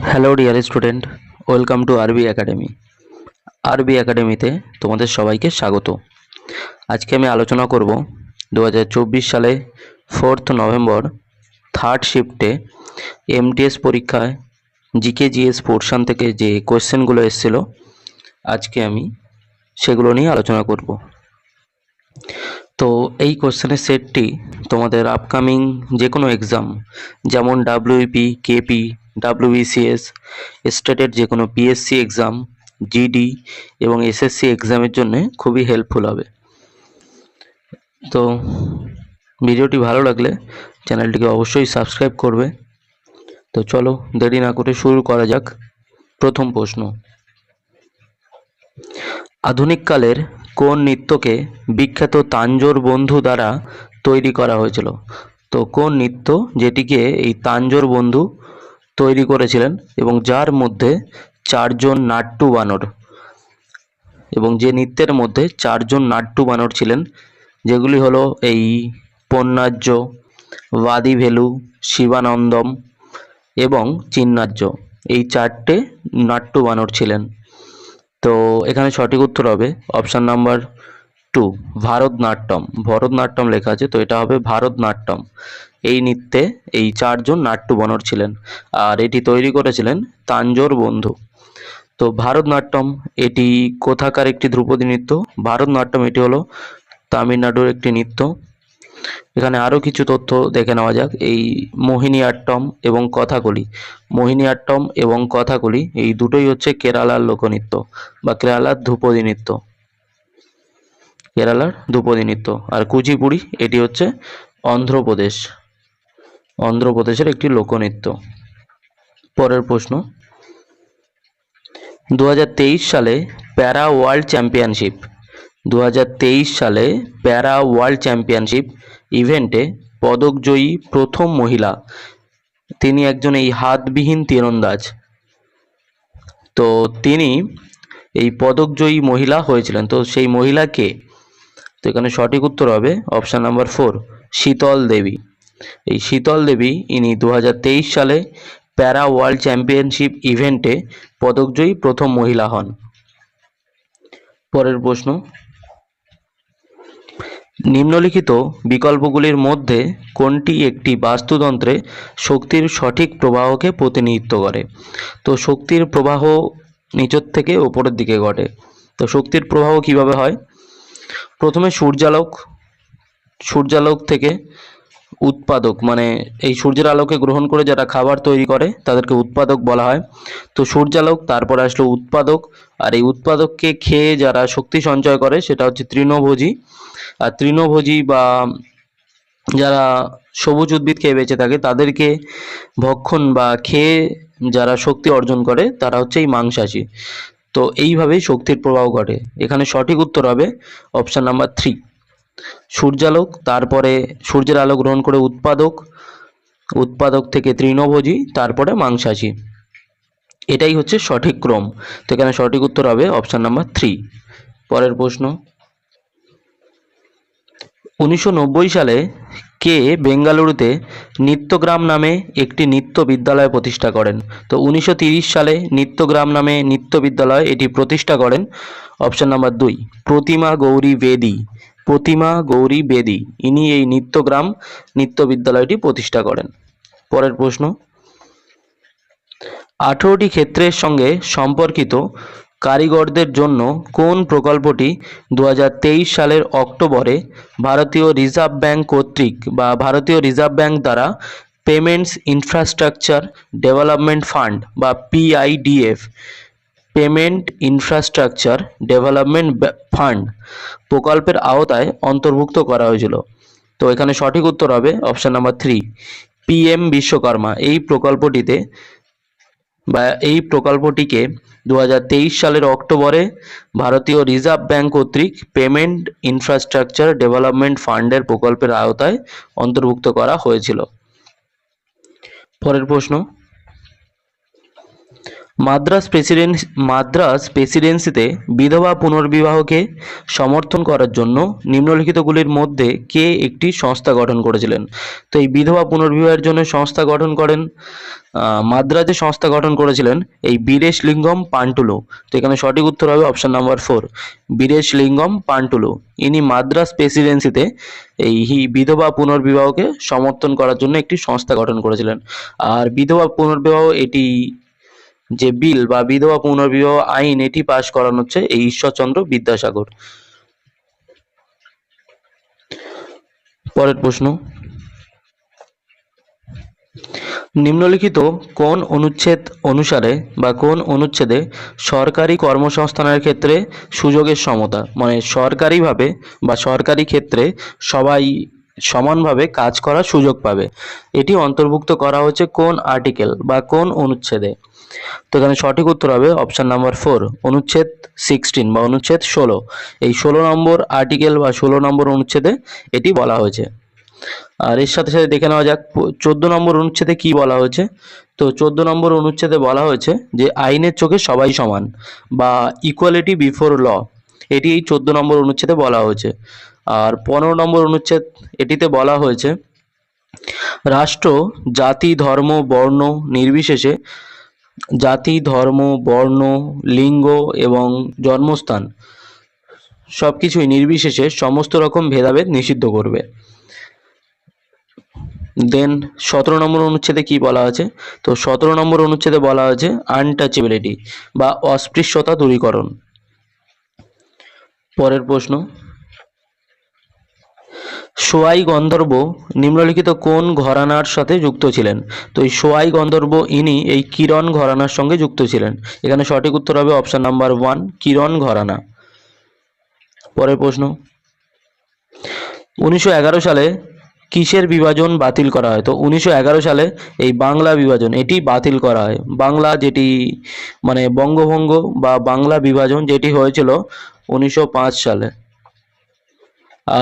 Hello dear student, welcome to আরবি academy. আরবি একাডেমিতে তোমাদের সবাইকে স্বাগত। আজকে আমি আলোচনা করব 2024 সালে 4th নভেম্বর থার্ড শিফটে এমটিএস পরীক্ষায় জিকে জিএস পোর্শন থেকে যে কোয়েশ্চেনগুলো এসেছিলো, আজকে আমি সেগুলো নিয়ে আলোচনা করব। তো এই কোয়েশ্চেনের সেটটি তোমাদের আপকামিং যে কোনো এক্সাম, যেমন ডাব্লিউপি, কেপি, ডাব্লিউবিসিএস, স্টেটের যে কোনো পিএসসি এক্সাম, জিডি এবং এসএসসি এক্সামের জন্য খুবই হেল্পফুল হবে। তো ভিডিওটি ভালো লাগলে চ্যানেলটিকে অবশ্যই সাবস্ক্রাইব করবে। তো চলো দেরি না করে শুরু করা যাক। প্রথম প্রশ্ন, আধুনিক কালের কোন নৃত্যকে বিখ্যাত তাঞ্জোর বন্ধু দ্বারা তৈরি করা হয়েছিল? তো কোন নৃত্য যেটিকে এই তাঞ্জোর বন্ধু তৈরি করেছিলেন এবং যার মধ্যে চারজন নাট্যু বানর, এবং যে নৃত্যের মধ্যে চারজন নাট্যু বানর ছিলেন, যেগুলি হলো এই পন্নাজ্য, বাদিভেলু, শিবানন্দম এবং চিন্নাজ্য। এই চারটে নাট্যু বানর ছিলেন। তো এখানে সঠিক উত্তর হবে অপশান নাম্বার 2, ভারতনাট্যম। ভরতনাট্যম লেখা আছে, তো এটা হবে ভারতনাট্যম। এই নৃত্যে এই চারজন নাট্যু বানর ছিলেন, আর এটি তৈরি করেছিলেন তাঞ্জোর বন্ধু। তো ভারতনাট্যম এটি কোথাকার একটি ধ্রুপদী নৃত্য? ভারতনাট্যম এটি হলো তামিলনাড়ুর একটি নৃত্য। এখানে আরও কিছু তথ্য দেখে নেওয়া যাক। এই মোহিনীআট্টম এবং কথাকলি, মোহিনীআট্টম এবং কথাকলি এই দুটোই হচ্ছে কেরালার লোকনৃত্য বা কেরালার ধ্রুপদী নৃত্য, কেরালার ধ্রুপদী নৃত্য। আর কুচিপুড়ি এটি হচ্ছে অন্ধ্রপ্রদেশের একটি লোকনৃত্য। পরের প্রশ্ন, 2023 সালে প্যারা ওয়ার্ল্ড চ্যাম্পিয়নশিপ 2023 সালে প্যারা ওয়ার্ল্ড চ্যাম্পিয়নশিপ ইভেন্টে পদকজয়ী প্রথম মহিলা, তিনি একজন এই হাতবিহীন তীরন্দাজ। তো তিনি এই পদকজয়ী মহিলা হয়েছিলেন, তো সেই মহিলা কে? তো এখানে সঠিক উত্তর হবে অপশান নাম্বার 4, শীতল দেবী। এই শীতল দেবী ইনি 2023 সালে প্যারা ওয়ার্ল্ড চ্যাম্পিয়নশিপ ইভেন্টে পদকজয়ী প্রথম মহিলা হন। পরের প্রশ্ন, নিম্নলিখিত বিকল্পগুলির মধ্যে কোনটি একটি বাস্তুতন্ত্রে শক্তির সঠিক প্রবাহকে প্রতিনিধিত্ব করে? তো শক্তির প্রবাহ নিচের থেকে উপরের দিকে ঘটে। তো শক্তির প্রবাহ কিভাবে হয়? প্রথমে সূর্যালোক থেকে উৎপাদক, মানে এই সূর্যের আলোকে গ্রহণ করে যারা খাবার তৈরি করে তাদেরকে উৎপাদক বলা হয়। তো সূর্যালোক, তারপরে আসলো উৎপাদক, আর এই উৎপাদককে খেয়ে যারা শক্তি সঞ্চয় করে সেটা হচ্ছে তৃণভোজী। আর তৃণভোজী বা যারা সবুজ উদ্ভিদ খেয়ে বেঁচে থাকে তাদেরকে ভক্ষণ বা খেয়ে যারা শক্তি অর্জন করে তারা হচ্ছে এই মাংসাশী। তো এইভাবেই শক্তির প্রবাহ ঘটে। এখানে সঠিক উত্তর হবে অপশান নাম্বার 3, সূর্যালোক, তারপরে সূর্যের আলো গ্রহণ করে উৎপাদক থেকে তৃণভোজী, তারপরে মাংসাশী। এটাই হচ্ছে সঠিক ক্রম। তো এখানে সঠিক উত্তর হবে অপশান নাম্বার 3। পরের প্রশ্ন, 1990 সালে কে বেঙ্গালুরুতে নিত্যগ্রাম নামে একটি নৃত্য বিদ্যালয় প্রতিষ্ঠা করেন? তো 1930 সালে নিত্যগ্রাম নামে নৃত্য বিদ্যালয় এটি প্রতিষ্ঠা করেন অপশান নাম্বার 2, প্রতিমা গৌরী বেদী ইনি এই নিত্যগ্রাম নৃত্য বিদ্যালয়টি প্রতিষ্ঠা করেন। পরের প্রশ্ন, 18টি ক্ষেত্রের সঙ্গে সম্পর্কিত কারিগরদের জন্য কোন প্রকল্পটি 2023 সালের অক্টোবরে ভারতীয় রিজার্ভ ব্যাংক কর্তৃক বা ভারতীয় রিজার্ভ ব্যাংক দ্বারা পেমেন্টস ইনফ্রাস্ট্রাকচার ডেভেলপমেন্ট ফান্ড বা পিআইডিএফ, পেমেন্ট ইনফ্রাস্ট্রাকচার ডেভেলপমেন্ট ফান্ড প্রকল্পের আওতায় অন্তর্ভুক্ত করা হয়েছিল? তো এখানে সঠিক উত্তর হবে অপশান নাম্বার 3, পিএম বিশ্বকর্মা। এই প্রকল্পটিকে 2023 সালের অক্টোবরে ভারতীয় রিজার্ভ ব্যাংক কর্তৃক পেমেন্ট ইনফ্রাস্ট্রাকচার ডেভেলপমেন্ট ফান্ডের প্রকল্পের আওতায় অন্তর্ভুক্ত করা হয়েছিল। পরের প্রশ্ন, মাদ্রাস প্রেসিডেন্সিতে বিধবা পুনর্বিবাহকে সমর্থন করার জন্য নিম্নলিখিতগুলির মধ্যে কে একটি সংস্থা গঠন করেছিলেন? তো এই বিধবা পুনর্বিবাহের জন্য সংস্থা গঠন করেন মাদ্রাজে সংস্থা গঠন করেছিলেন এই বীরেশলিঙ্গম পান্টুলু। তো এখানে সঠিক উত্তর হবে অপশন নাম্বার 4, বীরেশলিঙ্গম পান্টুলু। ইনি মাদ্রাস প্রেসিডেন্সিতে এই বিধবা পুনর্বিবাহকে সমর্থন করার জন্য একটি সংস্থা গঠন করেছিলেন। আর বিধবা পুনর্বিবাহ এটি যে বিল বা বিধবা পুনর্বিবাহ আইন এটি পাশ করানো হচ্ছে এই ঈশ্বরচন্দ্র বিদ্যাসাগর। পরের প্রশ্ন, নিম্নলিখিত কোন অনুচ্ছেদ অনুসারে বা কোন অনুচ্ছেদে সরকারি কর্মসংস্থানের ক্ষেত্রে সুযোগের সমতা, মানে সরকারিভাবে বা সরকারি ক্ষেত্রে সবাই সমানভাবে কাজ করার সুযোগ পাবে, এটি অন্তর্ভুক্ত করা হচ্ছে কোন আর্টিকেল বা কোন অনুচ্ছেদে? তো এখানে সঠিক উত্তর হবে অপশন নাম্বার 4, অনুচ্ছেদ 16 বা অনুচ্ছেদ 16। এই 16 নম্বর আর্টিকেল বা 16 নম্বর অনুচ্ছেদে এটি বলা হয়েছে। আর এর সাথে সাথে দেখে নেওয়া যাক 14 নম্বর অনুচ্ছেদে কি বলা হয়েছে। তো 14 নম্বর অনুচ্ছেদে বলা হয়েছে যে আইনের চোখে সবাই সমান বা ইকুয়ালিটি বিফোর ল, এটি এই 14 নম্বর অনুচ্ছেদে বলা হয়েছে। আর 15 নম্বর অনুচ্ছেদ এটিতে বলা হয়েছে রাষ্ট্র জাতি ধর্ম বর্ণ নির্বিশেষে, জাতি ধর্ম বর্ণ লিঙ্গ এবং জন্মস্থান সব কিছুই নির্বিশেষে সমস্ত রকম ভেদাভেদ নিষিদ্ধ করবে। দেন 17 নম্বর অনুচ্ছেদে কি বলা আছে? তো 17 নম্বর অনুচ্ছেদে বলা আছে আনটাচেবিলিটি বা অস্পৃশ্যতা দূরীকরণ। পরের প্রশ্ন, সোয়াই গন্ধর্ব নিম্নলিখিত কোন ঘরানার সাথে যুক্ত ছিলেন? তো এই সোয়াই গন্ধর্ব ইনি এই কিরণ ঘরানার সঙ্গে যুক্ত ছিলেন। এখানে সঠিক উত্তর হবে অপশন নাম্বার 1, কিরণ ঘরানা। পরের প্রশ্ন, 1911 সালে কিসের বিভাজন বাতিল করা হয়? তো 1911 সালে এই বাংলা বিভাজন এটি বাতিল করা হয়। বাংলা যেটি মানে বঙ্গভঙ্গ বা বাংলা বিভাজন যেটি হয়েছিল 1905 সালে,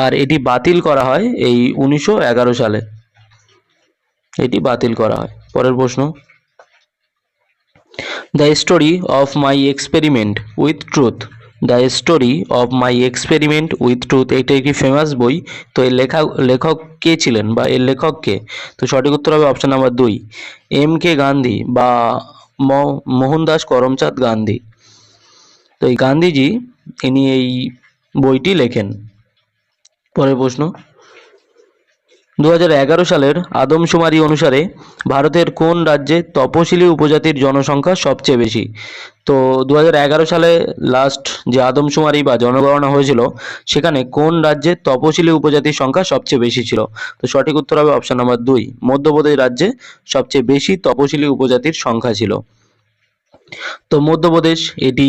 আর এটি বাতিল করা হয় এই 1911 সালে, এটি বাতিল করা হয়। পরের প্রশ্ন, the story of my experiment with truth, the story of my experiment with truth এটা একটি ফেমাস বই। তো এর লেখক কে ছিলেন বা এর লেখক কে? তো সঠিক উত্তর হবে অপশন নাম্বার 2, M.K. গান্ধী বা মোহনদাস করমচাঁদ গান্ধী। তো এই গান্ধীজি ইনি এই বইটি লেখেন। পরের প্রশ্ন, 2011 সালের আদমশুমারি অনুসারে ভারতের কোন রাজ্যে তপশিলি উপজাতির জনসংখ্যা সবচেয়ে বেশি? তো 2011 সালে লাস্ট যে আদমশুমারি বা জনগণনা হয়েছিল সেখানে কোন রাজ্যে তপশিলি উপজাতির সংখ্যা সবচেয়ে বেশি ছিল? তো সঠিক উত্তর হবে অপশন নাম্বার 2, মধ্যপ্রদেশ রাজ্যে সবচেয়ে বেশি তপশিলি উপজাতির সংখ্যা ছিল। তো মধ্যপ্রদেশ এটি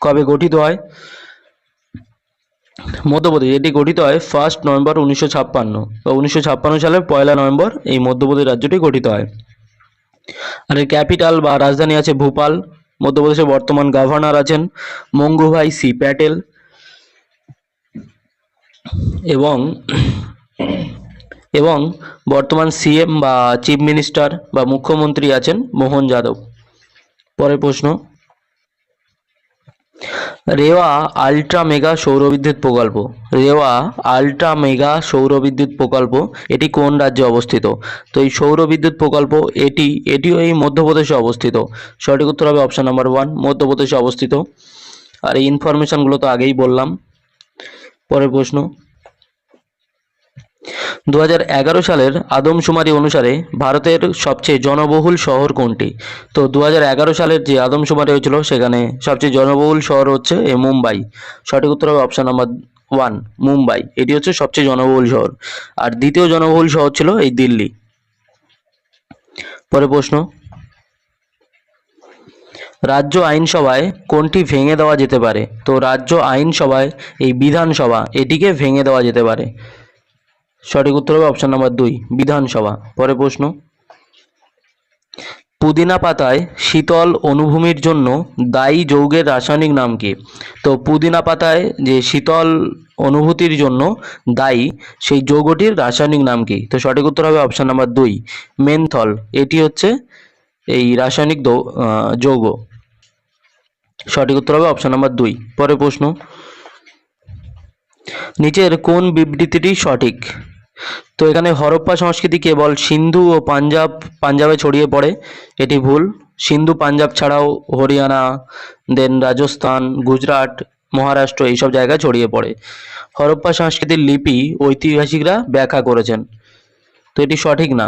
কবে গঠিত হয়? মধ্যপ্রদেশ এটি গঠিত হয় 1 নভেম্বর 1956 বা 1956 সালের 1 নভেম্বর এই মধ্যপ্রদেশ রাজ্যটি গঠিত হয়। আর এর ক্যাপিটাল বা রাজধানী আছে ভোপাল। মধ্যপ্রদেশের বর্তমান গভর্নর আছেন মঙ্গুভাই সি প্যাটেল এবং এবং বর্তমান সিএম বা চিফ মিনিস্টার বা মুখ্যমন্ত্রী আছেন মোহন যাদব। পরের প্রশ্ন, রেওয়া আল্ট্রা মেগা সৌরবিদ্যুৎ প্রকল্প, রেওয়া আল্ট্রা মেগা সৌরবিদ্যুৎ প্রকল্প এটি কোন রাজ্যে অবস্থিত? তো এই সৌরবিদ্যুৎ প্রকল্প এটিও এই মধ্যপ্রদেশে অবস্থিত। সঠিক উত্তর হবে অপশন নাম্বার 1, মধ্যপ্রদেশে অবস্থিত। আর এই ইনফরমেশনগুলো তো আগেই বললাম। পরের প্রশ্ন, 2011 সালের আদমশুমারি অনুসারে ভারতের সবচেয়ে জনবহুল শহর কোনটি? তো 2011 সালের যে আদমশুমারি হয়েছিল সেখানে সবচেয়ে জনবহুল শহর হচ্ছে মুম্বাই। সঠিক উত্তর হবে অপশন নাম্বার 1, মুম্বাই এটি হচ্ছে সবচেয়ে জনবহুল শহর। আর দ্বিতীয় জনবহুল শহর ছিল এই দিল্লি। পরের প্রশ্ন, রাজ্য আইনসভায় কোনটি ভেঙে দেওয়া যেতে পারে? তো রাজ্য আইনসভায় এই বিধানসভা এটিকে ভেঙে দেওয়া যেতে পারে। সঠিক উত্তর হবে অপশন নাম্বার 2, বিধানসভা। পরের প্রশ্ন, পুদিনা পাতায় শীতল অনুভূমির জন্য দায়ী যৌগের রাসায়নিক নাম কি? তো পুদিনা পাতায় যে শীতল অনুভূতির জন্য দায়ী সেই যৌগটির রাসায়নিক নাম কি? তো সঠিক উত্তর হবে অপশন নাম্বার 2, মেনথল এটি হচ্ছে এই রাসায়নিক যৌগ। সঠিক উত্তর হবে অপশন নাম্বার 2। পরের প্রশ্ন, নিচের কোন বিবৃতিটি সঠিক? তো এখানে হরপ্পা সংস্কৃতি কেবল সিন্ধু ও পাঞ্জাবে ছড়িয়ে পড়ে, এটি ভুল। সিন্ধু পাঞ্জাব ছাড়াও হরিয়ানা, দেন রাজস্থান, গুজরাট, মহারাষ্ট্র এইসব জায়গায় ছড়িয়ে পড়ে। হরপ্পা সংস্কৃতির লিপি ঐতিহাসিকরা ব্যাখ্যা করেছেন, তো এটি সঠিক না।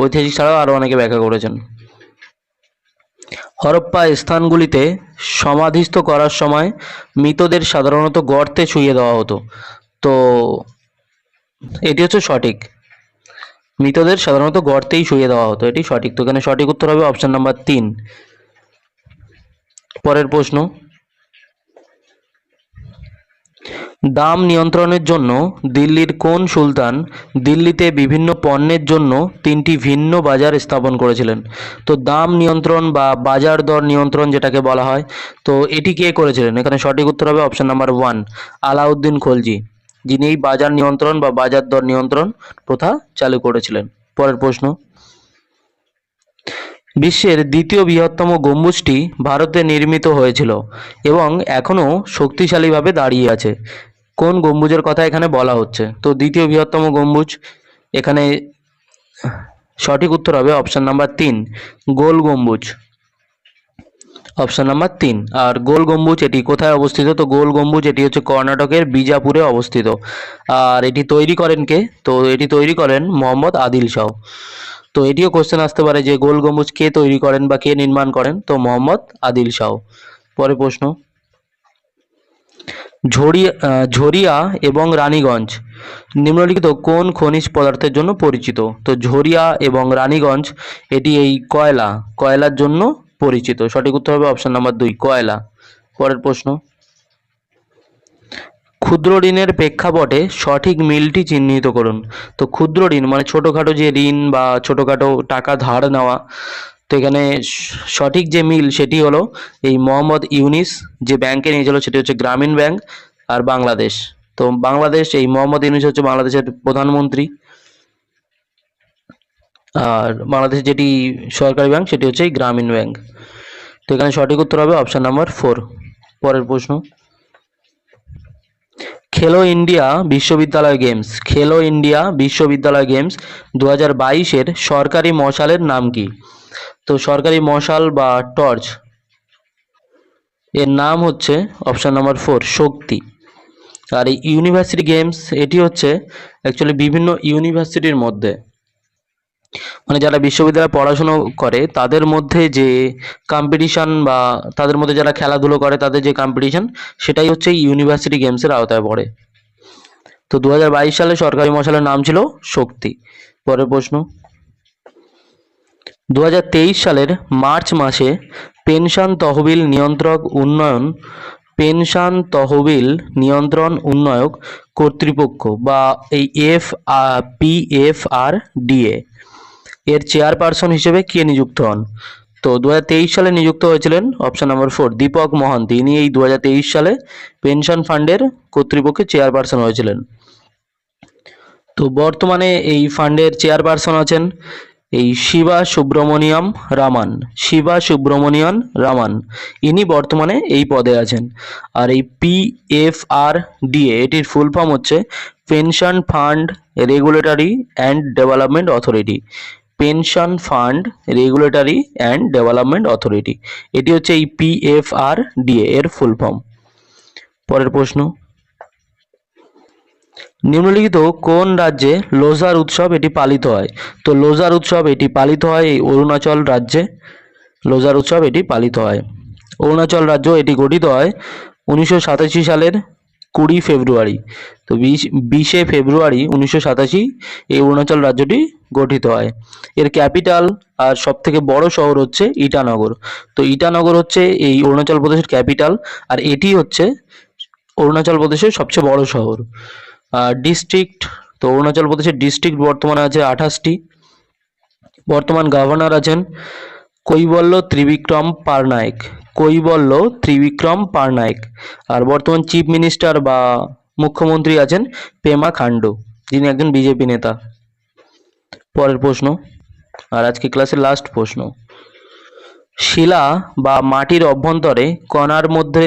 ঐতিহাসিক ছাড়াও আরও অনেকে ব্যাখ্যা করেছেন। হরপ্পা স্থানগুলিতে সমাধিস্থ করার সময় মৃতদের সাধারণত গর্তে শুইয়ে দেওয়া হতো, তো এটি হচ্ছে সঠিক। মৃতদের সাধারণত গর্তেই শুইয়ে দেওয়া হতো, এটি সঠিক। তো এখানে সঠিক উত্তর হবে অপশন নাম্বার 3। পরের প্রশ্ন, দাম নিয়ন্ত্রণের জন্য দিল্লির কোন সুলতান দিল্লিতে বিভিন্ন পণ্যের জন্য 3টি ভিন্ন বাজার স্থাপন করেছিলেন? তো দাম নিয়ন্ত্রণ বা বাজার দর নিয়ন্ত্রণ যেটাকে বলা হয়, তো এটি কে করেছিলেন? এখানে সঠিক উত্তর হবে অপশন নাম্বার 1, আলাউদ্দিন খলজি, যিনি এই বাজার নিয়ন্ত্রণ বা বাজার দর নিয়ন্ত্রণ প্রথা চালু করেছিলেন। পরের প্রশ্ন, বিশ্বের দ্বিতীয় বৃহত্তম গম্বুজটি ভারতে নির্মিত হয়েছিল এবং এখনও শক্তিশালীভাবে দাঁড়িয়ে আছে। কোন গম্বুজের কথা এখানে বলা হচ্ছে? তো দ্বিতীয় বৃহত্তম গম্বুজ, এখানে সঠিক উত্তর হবে অপশন নাম্বার 3, গোল গম্বুজ। Option number 3। আর গোল গম্বুজ এটি কোথায় অবস্থিত? তো গোল গম্বুজ এটি হচ্ছে কর্ণাটকের বিজাপুরে অবস্থিত। আর এটি তৈরি করেন কে? তো এটি তৈরি করেন মোহাম্মদ আদিল শাহ। তো এটিও কোশ্চেন আসতে পারে যে গোল গম্বুজ কে তৈরি করেন বা কে নির্মাণ করেন? তো মোহাম্মদ আদিল শাহ। পরের প্রশ্ন, ঝরিয়া এবং রানীগঞ্জ নিম্নলিখিত কোন খনিজ পদার্থের জন্য পরিচিত? তো ঝরিয়া এবং রানীগঞ্জ এটি এই কয়লার জন্য পরিচিত। সঠিক উত্তর হবে অপশন নাম্বার 2, কয়লা। পরের প্রশ্ন, ক্ষুদ্র ঋণের প্রেক্ষাপটে সঠিক মিলটি চিহ্নিত করুন। তো ক্ষুদ্র ঋণ মানে ছোটোখাটো যে ঋণ বা ছোটোখাটো টাকা ধার নেওয়া, তো এখানে সঠিক যে মিল সেটি হলো এই মোহাম্মদ ইউনিস যে ব্যাংকে নিয়েছিল সেটি হচ্ছে গ্রামীণ ব্যাংক আর বাংলাদেশ। তো বাংলাদেশ, এই মোহাম্মদ ইউনিস হচ্ছে বাংলাদেশের প্রধানমন্ত্রী, আর বাংলাদেশের যেটি সরকারি ব্যাংক সেটি হচ্ছে এই গ্রামীণ ব্যাংক। তো এখানে সঠিক উত্তর হবে অপশন নাম্বার 4। পরের প্রশ্ন, খেলো ইন্ডিয়া বিশ্ববিদ্যালয় গেমস 2022-এর সরকারি মশালের নাম কি? তো সরকারি মশাল বা টর্চ এর নাম হচ্ছে অপশন নাম্বার 4, শক্তি। আর এই ইউনিভার্সিটি গেমস এটি হচ্ছে অ্যাকচুয়ালি বিভিন্ন ইউনিভার্সিটির মধ্যে, মানে যারা বিশ্ববিদ্যালয়ে পড়াশুনো করে তাদের মধ্যে যে কম্পিটিশন বা তাদের মধ্যে যারা খেলাধুলো করে তাদের যে কম্পিটিশন, সেটাই হচ্ছে ইউনিভার্সিটি গেমসের আওতায় পড়ে। তো 2022 সালে সরকারি মশালের নাম ছিল শক্তি। পরের প্রশ্ন, 2023 সালের মার্চ মাসে পেনশন তহবিল নিয়ন্ত্রণ উন্নয়ক কর্তৃপক্ষ বা এই PFRDA এর চেয়ারপারসন হিসেবে কে নিযুক্ত হন? তো 2023 সালে নিযুক্ত হয়েছিলেন অপশন নাম্বার 4, দীপক মহান্তি। ইনি এই 2023 সালে পেনশন ফান্ডের কর্তৃপক্ষের চেয়ারপারসন হয়েছিলেন। তো বর্তমানে এই ফান্ডের চেয়ারপারসন আছেন এই শিবা সুব্রমণিয়াম রামান, ইনি বর্তমানে এই পদে আছেন। আর এই PFRDA এটির ফুল ফর্ম হচ্ছে pension fund regulatory and development authority. Pension fund regulatory and development authority, এটি হচ্ছে এই PFRDA এর ফুল ফর্ম। পরের প্রশ্ন, নিম্নলিখিত কোন রাজ্যে লোজার উৎসব এটি পালিত হয়? তো লোজার উৎসব এটি পালিত হয় এই অরুণাচল রাজ্যে। লোজার উৎসব এটি পালিত হয় অরুণাচল রাজ্য। এটি গঠিত হয় 1987 সালের 20 ফেব্রুয়ারি। তো 20শে ফেব্রুয়ারি 1987 এই অরুণাচল রাজ্যটি গঠিত হয়। এর ক্যাপিটাল আর সবথেকে বড় শহর হচ্ছে ইটানগর। তো ইটানগর হচ্ছে এই অরুণাচল প্রদেশের ক্যাপিটাল, আর এটি হচ্ছে অরুণাচল প্রদেশের সবচেয়ে বড় শহর। ডিস্ট্রিক্ট, তো অরুণাচল প্রদেশের ডিস্ট্রিক্ট বর্তমানে আছে 28টি। বর্তমান গভর্নর আছেন কৈবল্য ত্রিবিক্রম পারনায়েক। আর বর্তমান চিফ মিনিস্টার বা মুখ্যমন্ত্রী আছেন পেমা খান্ডু, যিনি একজন BJP নেতা। পরের প্রশ্ন, আর আজকে ক্লাসের লাস্ট প্রশ্ন, শিলা বা মাটির অভ্যন্তরে কণার মধ্যে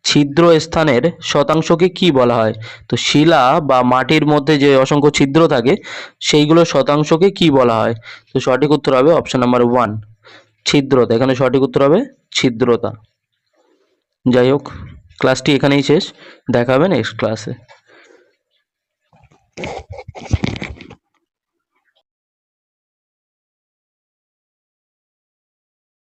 ছিদ্র স্থানের শতাংশকে কি বলা হয়? তো শিলা বা মাটির মধ্যে যে অসংখ্য ছিদ্র থাকে সেইগুলোর শতাংশকে কি বলা হয়? তো সঠিক উত্তর হবে অপশন নাম্বার 1, ছিদ্রতা। এখানে সঠিক উত্তর হবে ছিদ্রতা। যাই হোক, ক্লাসটি এখানেই শেষ। দেখা হবে নেক্সট ক্লাসে।